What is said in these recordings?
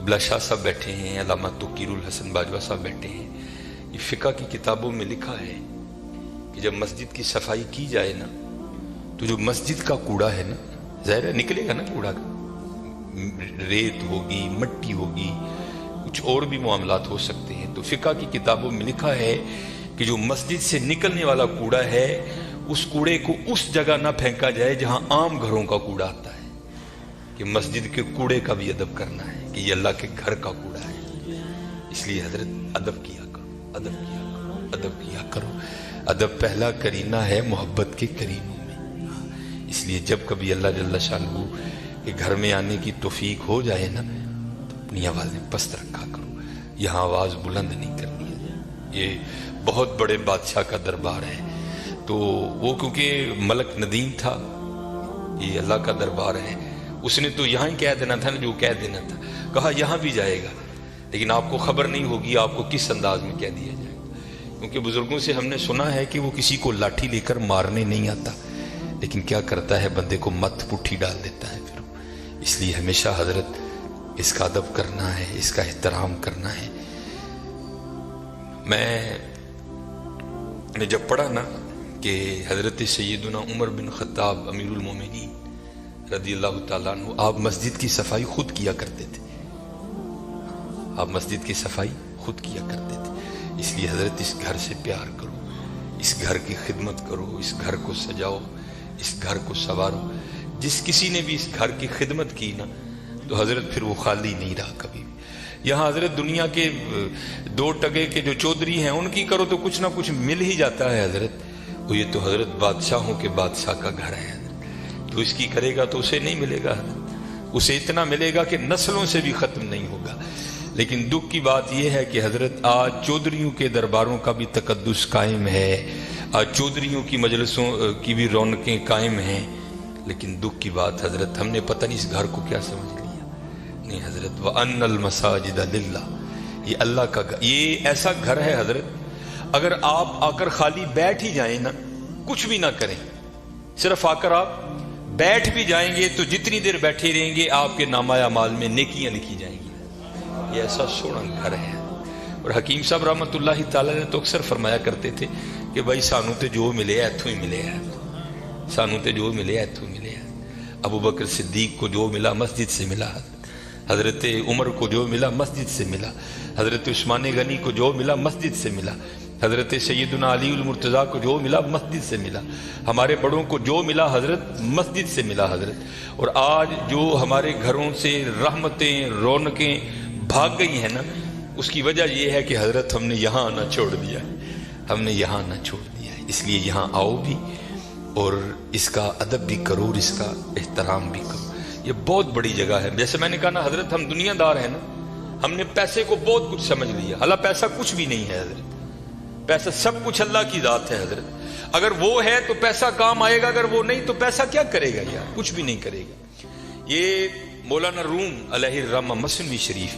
قبلہ شاہ صاحب بیٹھے ہیں، علامہ توقیر الحسن باجوہ صاحب بیٹھے ہیں. یہ فقہ کی کتابوں میں لکھا ہے کہ جب مسجد کی صفائی کی جائے نا تو جو مسجد کا کوڑا ہے نا، ظاہر ہے نکلے گا نا کوڑا کا، ریت ہوگی، مٹی ہوگی، کچھ اور بھی معاملات ہو سکتے ہیں. تو فقہ کی کتابوں میں لکھا ہے کہ جو مسجد سے نکلنے والا کوڑا ہے اس کوڑے کو اس جگہ نہ پھینکا جائے جہاں عام گھروں کا کوڑا آتا ہے، کہ مسجد کے کوڑے کا بھی ادب کرنا ہے کہ یہ اللہ کے گھر کا کوڑا ہے. اس لیے حضرت ادب کیا کرو، ادب کیا کرو، ادب کیا کرو. ادب پہلا کرینہ ہے محبت کے کرینوں میں. اس لیے جب کبھی اللہ جل شانہ کے گھر میں آنے کی توفیق ہو جائے نا تو اپنی آوازیں پست رکھا کرو، یہاں آواز بلند نہیں کرنی ہے. یہ بہت بڑے بادشاہ کا دربار ہے، تو وہ کیونکہ ملک ندیم تھا، یہ اللہ کا دربار ہے، اس نے تو یہاں ہی کہہ دینا تھا نا جو کہہ دینا تھا. کہا یہاں بھی جائے گا لیکن آپ کو خبر نہیں ہوگی آپ کو کس انداز میں کہہ دیا جائے گا. کیونکہ بزرگوں سے ہم نے سنا ہے کہ وہ کسی کو لاٹھی لے کر مارنے نہیں آتا، لیکن کیا کرتا ہے بندے کو مت پٹھی ڈال دیتا ہے. پھر اس لیے ہمیشہ حضرت اس کا ادب کرنا ہے، اس کا احترام کرنا ہے. میں نے جب پڑھا نا کہ حضرت سیدنا عمر بن خطاب امیر المومنین رضی اللہ تعالیٰ عنہ آپ مسجد کی صفائی خود کیا کرتے تھے، آپ مسجد کی صفائی خود کیا کرتے تھے. اس لیے حضرت اس گھر سے پیار کرو، اس گھر کی خدمت کرو، اس گھر کو سجاؤ، اس گھر کو سنوارو. جس کسی نے بھی اس گھر کی خدمت کی نا تو حضرت پھر وہ خالی نہیں رہا کبھی بھی. یہاں حضرت دنیا کے دو ٹگے کے جو چودھری ہیں ان کی کرو تو کچھ نہ کچھ مل ہی جاتا ہے حضرت. وہ یہ تو حضرت بادشاہوں کے بادشاہ کا گھر ہے حضرت، تو اس کی کرے گا تو اسے نہیں ملے گا حضرت، اسے اتنا ملے گا کہ نسلوں سے بھی ختم نہیں ہوگا. لیکن دکھ کی بات یہ ہے کہ حضرت آج چودھریوں کے درباروں کا بھی تقدس قائم ہے، آج چودھریوں کی مجلسوں کی بھی رونقیں قائم ہیں. لیکن دکھ کی بات حضرت ہم نے پتہ نہیں اس گھر کو کیا سمجھ لیا. نہیں حضرت وَأَنَّ الْمَسَاجِدَ لِلَّهِ، یہ اللہ کا گھر، یہ ایسا گھر ہے حضرت اگر آپ آ کر خالی بیٹھ ہی جائیں نا، کچھ بھی نہ کریں، صرف آ کر آپ بیٹھ بھی جائیں گے تو جتنی دیر بیٹھے رہیں گے آپ کے نامہ اعمال میں نیکیاں لکھی جائیں گی. یہ ایسا سونا گھر ہے. اور حکیم صاحب رحمۃ اللہ تعالی نے تو اکثر فرمایا کرتے تھے کہ بھائی سانو تے جو ملے ایتھوں ہی ملے ہے، سانو تے جو ملے ایتھوں ملے ہے. ابو بکر صدیق کو جو ملا مسجد سے ملا، حضرت عمر کو جو ملا مسجد سے ملا، حضرت عثمان غنی کو جو ملا مسجد سے ملا، حضرت سیدنا علی المرتضیٰ کو جو ملا مسجد سے ملا، ہمارے بڑوں کو جو ملا حضرت مسجد سے ملا حضرت. اور آج جو ہمارے گھروں سے رحمتیں رونقیں بھاگ گئی ہیں نا، اس کی وجہ یہ ہے کہ حضرت ہم نے یہاں آنا چھوڑ دیا ہے، ہم نے یہاں آنا چھوڑ دیا ہے. اس لیے یہاں آؤ بھی اور اس کا ادب بھی کرو اور اس کا احترام بھی کرو. یہ بہت بڑی جگہ ہے. جیسے میں نے کہا نا حضرت ہم دنیا دار ہیں نا، ہم نے پیسے کو بہت کچھ سمجھ لیا، حالانکہ پیسہ کچھ بھی نہیں ہے حضرت. پیسہ سب کچھ اللہ کی ذات ہے حضرت. اگر وہ ہے تو پیسہ کام آئے گا، اگر وہ نہیں تو پیسہ کیا کرے گا یار، کچھ بھی نہیں کرے گا. یہ مولانا روم علیہ الرحمہ مثنوی شریف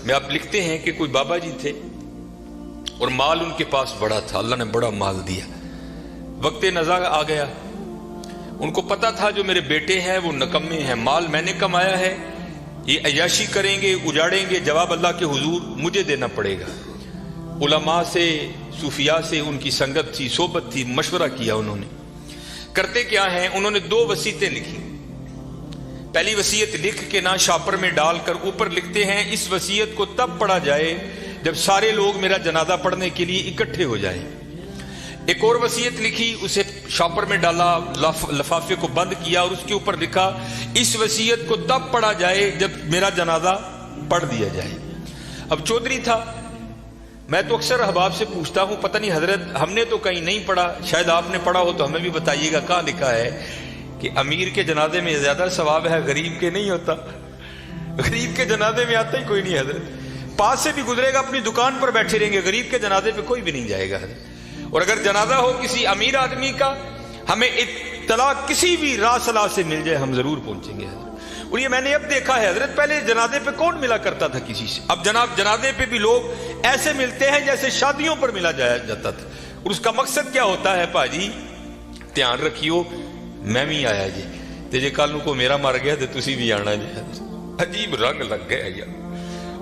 میں آپ لکھتے ہیں کہ کوئی بابا جی تھے اور مال ان کے پاس بڑا تھا، اللہ نے بڑا مال دیا. وقت نزاع آ گیا، ان کو پتا تھا جو میرے بیٹے ہیں وہ نکمے ہیں، مال میں نے کمایا ہے، یہ عیاشی کریں گے، اجاڑیں گے، جواب اللہ کے حضور مجھے دینا پڑے گا. علماء سے صوفیاء سے ان کی سنگت تھی، صحبت تھی، مشورہ کیا. انہوں نے کرتے کیا ہیں، انہوں نے 2 وصیتیں لکھی. پہلی وصیت لکھ کے نا شاپر میں ڈال کر اوپر لکھتے ہیں اس وصیت کو تب پڑھا جائے جب سارے لوگ میرا جنازہ پڑھنے کے لیے اکٹھے ہو جائیں. ایک اور وصیت لکھی، اسے شاپر میں ڈالا، لفافے کو بند کیا اور اس کے اوپر لکھا اس وصیت کو تب پڑھا جائے جب میرا جنازہ پڑھ دیا جائے. اب چودھری تھا، میں تو اکثر احباب سے پوچھتا ہوں پتہ نہیں حضرت ہم نے تو کہیں نہیں پڑھا، شاید آپ نے پڑھا ہو تو ہمیں بھی بتائیے گا کہاں لکھا ہے کہ امیر کے جنازے میں زیادہ ثواب ہے، غریب کے نہیں ہوتا. غریب کے جنازے میں آتا ہی کوئی نہیں حضرت، پاس سے بھی گزرے گا اپنی دکان پر بیٹھے رہیں گے، غریب کے جنازے پہ کوئی بھی نہیں جائے گا حضرت. اور اگر جنازہ ہو کسی امیر آدمی کا، ہمیں اطلاع کسی بھی راہ صلاح سے مل جائے ہم ضرور پہنچیں گے حضرت. اور یہ میں نے اب دیکھا ہے حضرت، پہلے جنازے پہ کون ملا کرتا تھا کسی سے، اب جناب جنازے پہ بھی لوگ ایسے ملتے ہیں جیسے شادیوں پر ملا جاتا تھا. اور اس کا مقصد کیا ہوتا ہے، پاجی دھیان رکھیو میں بھی آیا جی تے جے کل کو میرا مر گیا تو تسی بھی آنا جی. عجیب رنگ لگ گیا یار.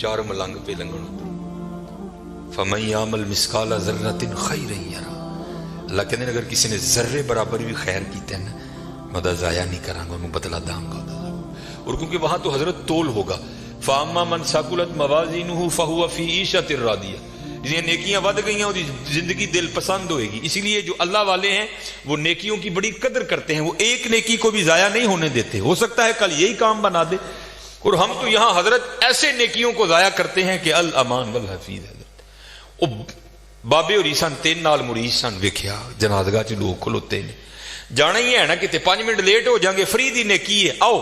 4 ملنگ پہ لنگن فَمَن يَعْمَلْ مِثْقَالَ ذَرَّةٍ خَيْرًا يَرَهُ. اللہ کہتے ہیں اگر کسی نے ذرے برابر بھی خیر کیتے ہیں میں دا ضائع نہیں کراں گا، انہوں بدلہ داں گا. اور کیونکہ وہاں تو حضرت تول ہوگا. فَأَمَّا مَنْ ثَقُلَتْ مَوَازِينُهُ فَهُوَ فِي عِيشَةٍ رَاضِيَةٍ. جنہیں نیکیاں ود گئی ہیں وہ زندگی دل پسند ہوئے گی. اسی لیے جو اللہ والے ہیں وہ نیکیوں کی بڑی قدر کرتے ہیں، وہ ایک نیکی کو بھی ضائع نہیں ہونے دیتے. ہو سکتا ہے کل یہی کام بنا دے. اور ہم تو یہاں حضرت ایسے نیکیوں کو ضائع کرتے ہیں کہ الامان والحفیظ. حضرت بابے اور سن 3 نال مرید سن، ویکھیا جنازگاہ چ لوگ کھلوتے نے، جانا ہی ہے نا کتے 5 منٹ لیٹ ہو جائیں گے، فری دی نیکی ہے، آؤ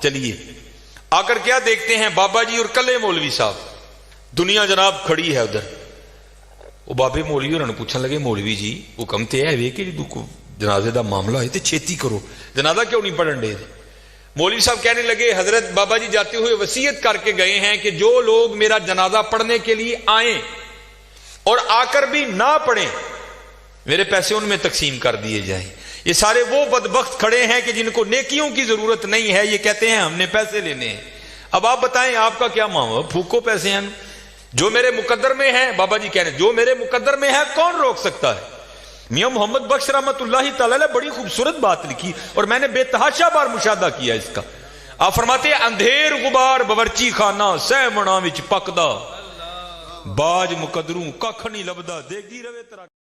چلیے. آ کر کیا دیکھتے ہیں بابا جی اور کلے مولوی صاحب، دنیا جناب کھڑی ہے ادھر. وہ بابے مولوی انہوں نے پوچھنے لگے مولوی جی حکم تے ہے وے کہ جنازے دا معاملہ ہے تے چھیتی کرو، جنازہ کیوں نہیں پڑھن دے؟ مولوی صاحب کہنے لگے حضرت بابا جی جاتے ہوئے وصیت کر کے گئے ہیں کہ جو لوگ میرا جنازہ پڑھنے کے لیے آئیں اور آ کر بھی نہ پڑھیں میرے پیسے ان میں تقسیم کر دیے جائیں. یہ سارے وہ بدبخت کھڑے ہیں کہ جن کو نیکیوں کی ضرورت نہیں ہے، یہ کہتے ہیں ہم نے پیسے لینے ہیں. اب آپ بتائیں آپ کا کیا معاملہ؟ پھوکو پیسے ہیں، جو میرے مقدر میں ہے. بابا جی کہہ رہے ہیں جو میرے مقدر میں ہے کون روک سکتا ہے؟ میاں محمد بخش رحمت اللہ تعالی بڑی خوبصورت بات لکھی اور میں نے بے تحاشا بار مشاہدہ کیا اس کا. آپ فرماتے ہیں اندھیر غبار باورچی خانہ سہ منا وچ پکدا، باج مقدروں ککھ نہیں لبدا، دیگی روے ترا